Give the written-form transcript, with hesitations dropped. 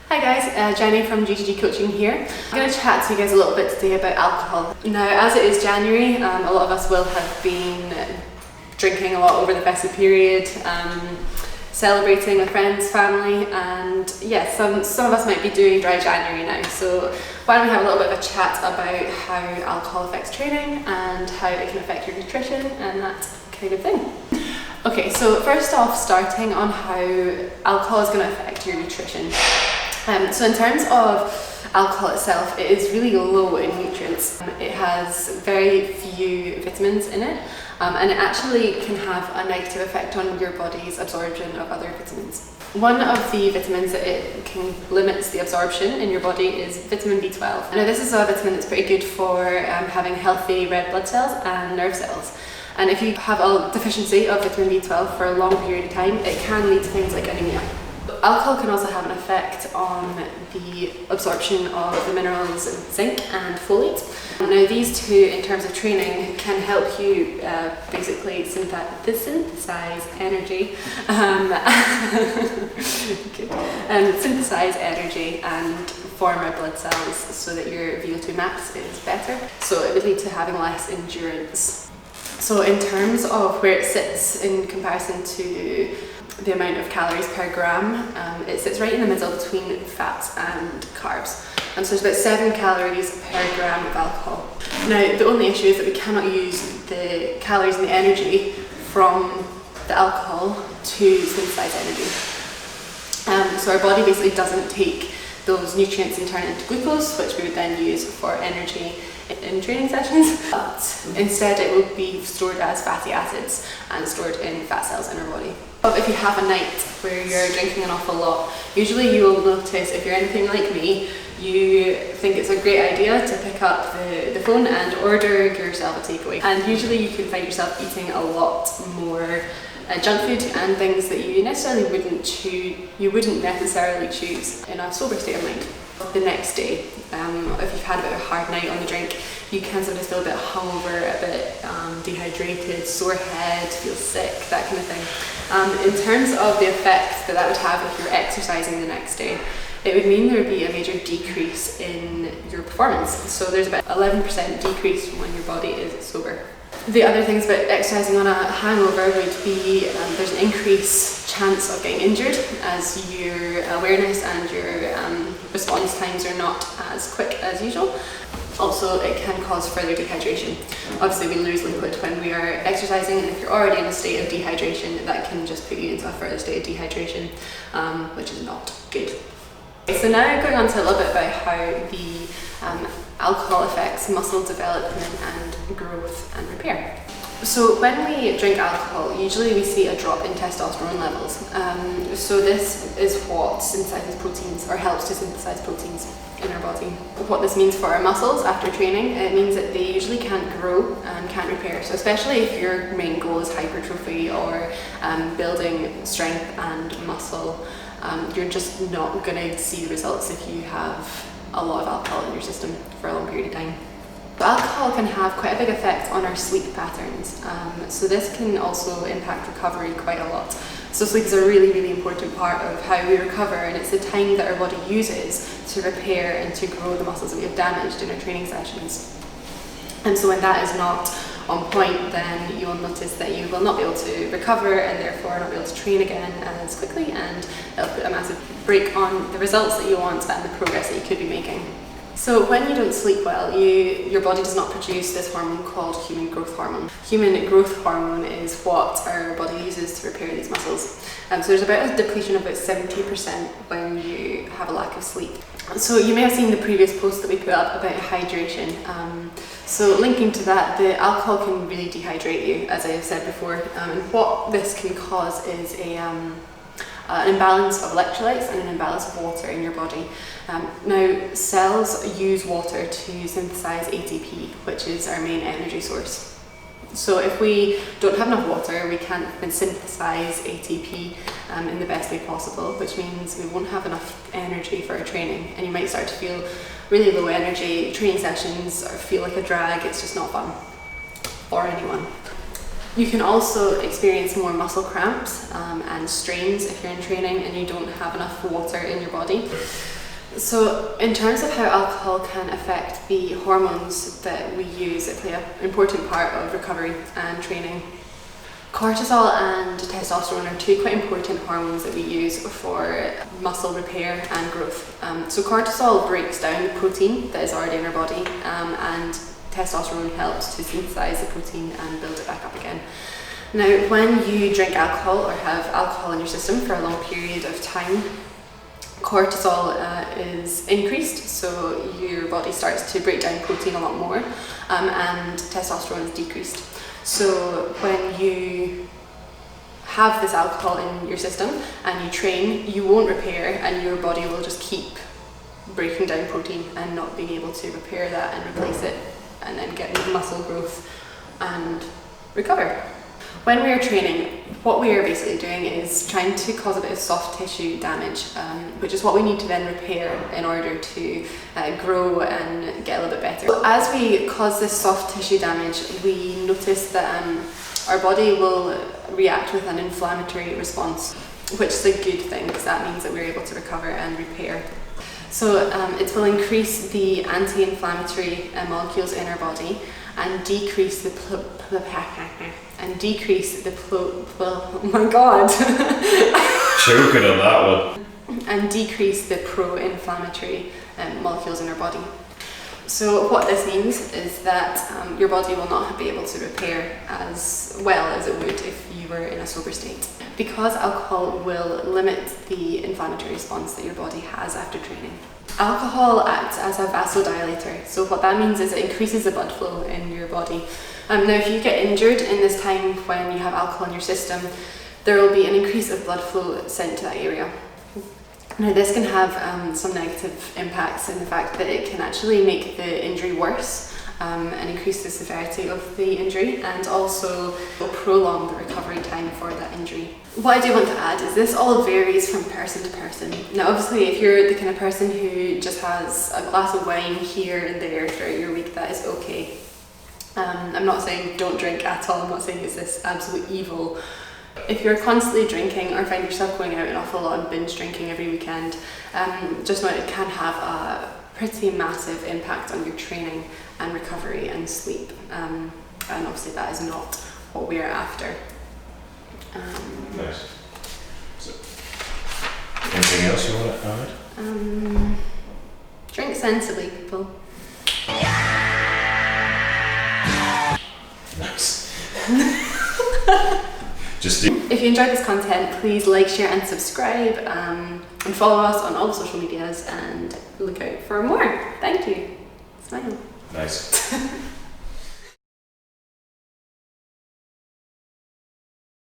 Hi guys, Jenny from GTG Coaching here. I'm going to chat to you guys a little bit today about alcohol. Now, as it is January, a lot of us will have been drinking a lot over the festive period, celebrating with friends, family, and yes, some of us might be doing dry January now. So why don't we have a little bit of a chat about how alcohol affects training and how it can affect your nutrition and that kind of thing. Okay, so first off, starting on how alcohol is going to affect your nutrition. So in terms of alcohol itself, it is really low in nutrients. It has very few vitamins in it, and it actually can have a negative effect on your body's absorption of other vitamins. One of the vitamins that it can limits the absorption in your body is vitamin B12. Now this is a vitamin that's pretty good for having healthy red blood cells and nerve cells. And if you have a deficiency of vitamin B12 for a long period of time, it can lead to things like anemia. Alcohol can also have an effect on the absorption of the minerals zinc and folate. Now these two, in terms of training, can help you basically synthesize energy, synthesize energy and form red blood cells so that your VO2 max is better. So it would lead to having less endurance. So in terms of where it sits in comparison to the amount of calories per gram, it sits right in the middle between fats and carbs. And so it's about 7 calories per gram of alcohol. Now the only issue is that we cannot use the calories and the energy from the alcohol to synthesize energy. So our body basically doesn't take those nutrients and turn it into glucose, which we would then use for energy in training sessions, but instead it will be stored as fatty acids and stored in fat cells in our body. But if you have a night where you're drinking an awful lot, usually you will notice, if you're anything like me, you think it's a great idea to pick up the phone and order yourself a takeaway. And usually you can find yourself eating a lot more junk food and things that you wouldn't necessarily choose in a sober state of mind. The next day, if you've had a bit of a hard night on the drink, you can sometimes feel a bit hungover, a bit dehydrated, sore head, feel sick, that kind of thing. In terms of the effect that would have if you're exercising the next day, it would mean there would be a major decrease in your performance. So there's about 11% decrease from when your body is sober. The other things about exercising on a hangover would be there's an increased chance of getting injured as your awareness and your response times are not as quick as usual. Also, it can cause further dehydration. Obviously, we lose liquid when we are exercising, and if you're already in a state of dehydration, that can just put you into a further state of dehydration, which is not good. So now going on to a little bit about how the alcohol affects muscle development and growth and repair. So when we drink alcohol, usually we see a drop in testosterone levels. So this is what synthesizes proteins, or helps to synthesize proteins in our body. What this means for our muscles after training, it means that they usually can't grow and can't repair. So especially if your main goal is hypertrophy or building strength and muscle, you're just not going to see the results if you have a lot of alcohol in your system for a long period of time. Alcohol can have quite a big effect on our sleep patterns, so this can also impact recovery quite a lot. So sleep is a really, really important part of how we recover, and it's the time that our body uses to repair and to grow the muscles that we have damaged in our training sessions. And so when that is not on point, then you will notice that you will not be able to recover and therefore not be able to train again as quickly, and it'll put a massive brake on the results that you want and the progress that you could be making. So when you don't sleep well, your body does not produce this hormone called human growth hormone. Human growth hormone is what our body uses to repair these muscles. So there's about a depletion of about 70% when you have a lack of sleep. So you may have seen the previous post that we put up about hydration. So linking to that, the alcohol can really dehydrate you, as I have said before. And what this can cause is an imbalance of electrolytes and an imbalance of water in your body. Now, cells use water to synthesize ATP, which is our main energy source. So if we don't have enough water, we can't then synthesize ATP in the best way possible, which means we won't have enough energy for our training, and you might start to feel really low energy. Training sessions feel like a drag. It's just not fun for anyone. You can also experience more muscle cramps and strains if you're in training and you don't have enough water in your body. So in terms of how alcohol can affect the hormones that we use, it play an important part of recovery and training. Cortisol and testosterone are two quite important hormones that we use for muscle repair and growth. So cortisol breaks down the protein that is already in our body, and testosterone helps to synthesize the protein and build it back up again. Now, when you drink alcohol or have alcohol in your system for a long period of time, cortisol is increased, so your body starts to break down protein a lot more, and testosterone is decreased. So when you have this alcohol in your system and you train, you won't repair, and your body will just keep breaking down protein and not being able to repair that and replace it, and then get muscle growth and recover. When we are training, what we are basically doing is trying to cause a bit of soft tissue damage, which is what we need to then repair in order to grow and get a little bit better. So as we cause this soft tissue damage, we notice that our body will react with an inflammatory response, which is a good thing because that means that we're able to recover and repair. So it will increase the anti-inflammatory molecules in our body and decrease the oh my god choking on that one, and decrease the pro-inflammatory molecules in our body. So what this means is that your body will not be able to repair as well as it would if you were in a sober state, because alcohol will limit the inflammatory response that your body has after training. Alcohol acts as a vasodilator, so what that means is it increases the blood flow in your body. Now if you get injured in this time when you have alcohol in your system, there will be an increase of blood flow sent to that area. Now this can have some negative impacts in the fact that it can actually make the injury worse and increase the severity of the injury, and also will prolong the recovery time for that injury. What I do want to add is this all varies from person to person. Now obviously if you're the kind of person who just has a glass of wine here and there throughout your week, that is okay. I'm not saying don't drink at all, I'm not saying it's this absolute evil. If you're constantly drinking or find yourself going out an awful lot and binge drinking every weekend, just know it can have a pretty massive impact on your training and recovery and sleep, and obviously that is not what we are after. Nice. So, anything else you want to add? Drink sensibly, people. Nice. If you enjoyed this content, please like, share and subscribe, and follow us on all the social medias and look out for more. Thank you. Smile. Nice.